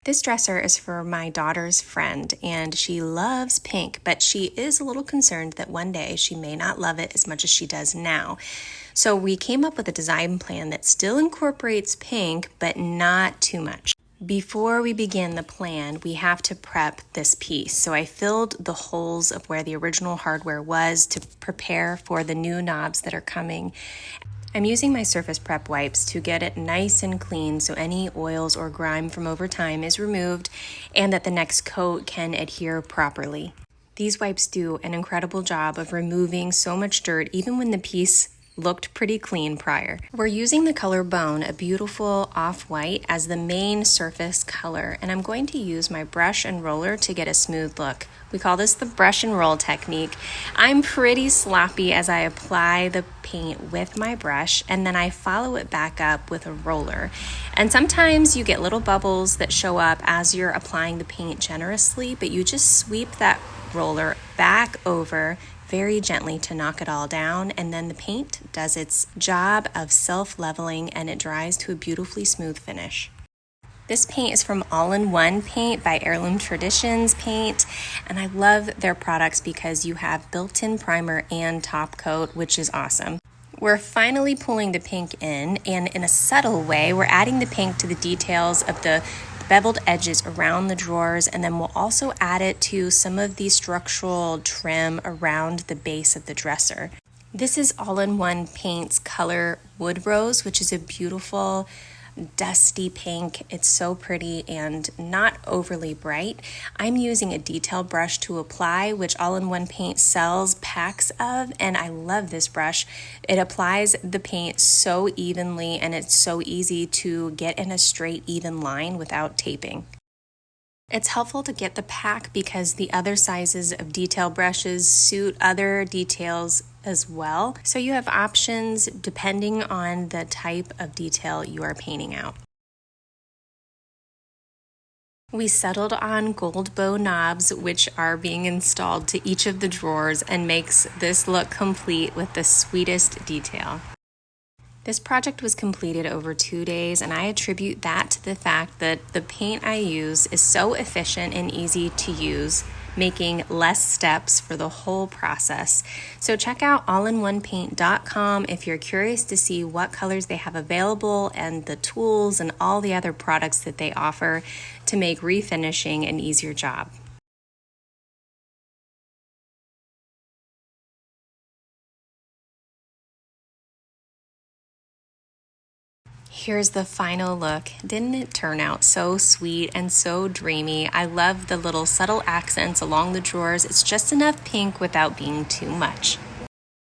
This dresser is for my daughter's friend, and she loves pink, but she is a little concerned that one day she may not love it as much as she does now. So we came up with a design plan that still incorporates pink, but not too much. Before we begin the plan, we have to prep this piece. So I filled the holes of where the original hardware was to prepare for the new knobs that are coming. I'm using my surface prep wipes to get it nice and clean so any oils or grime from over time is removed and that the next coat can adhere properly. These wipes do an incredible job of removing so much dirt even when the piece looked pretty clean prior. We're using the color Bone, a beautiful off-white, as the main surface color, and I'm going to use my brush and roller to get a smooth look. We call this the brush and roll technique. I'm pretty sloppy as I apply the paint with my brush, and then I follow it back up with a roller. And sometimes you get little bubbles that show up as you're applying the paint generously, but you just sweep that roller back over very gently to knock it all down, and then the paint does its job of self-leveling and it dries to a beautifully smooth finish. This paint is from All-in-One Paint by Heirloom Traditions Paint, and I love their products because you have built-in primer and top coat, which is awesome. We're finally pulling the pink in, and in a subtle way, we're adding the pink to the details of the beveled edges around the drawers, and then we'll also add it to some of the structural trim around the base of the dresser. This is All-in-One Paint's color Wood Rose, which is a beautiful dusty pink. It's so pretty and not overly bright. I'm using a detail brush to apply, which All-in-One Paint sells packs of, and I love this brush. It applies the paint so evenly and it's so easy to get in a straight, even line without taping. It's helpful to get the pack because the other sizes of detail brushes suit other details as well. So you have options depending on the type of detail you are painting out. We settled on gold bow knobs, which are being installed to each of the drawers and makes this look complete with the sweetest detail. This project was completed over 2 days, and I attribute that to the fact that the paint I use is so efficient and easy to use, making less steps for the whole process. So check out allinOnePaint.com if you're curious to see what colors they have available and the tools and all the other products that they offer to make refinishing an easier job. Here's the final look. Didn't it turn out so sweet and so dreamy? I love the little subtle accents along the drawers. It's just enough pink without being too much.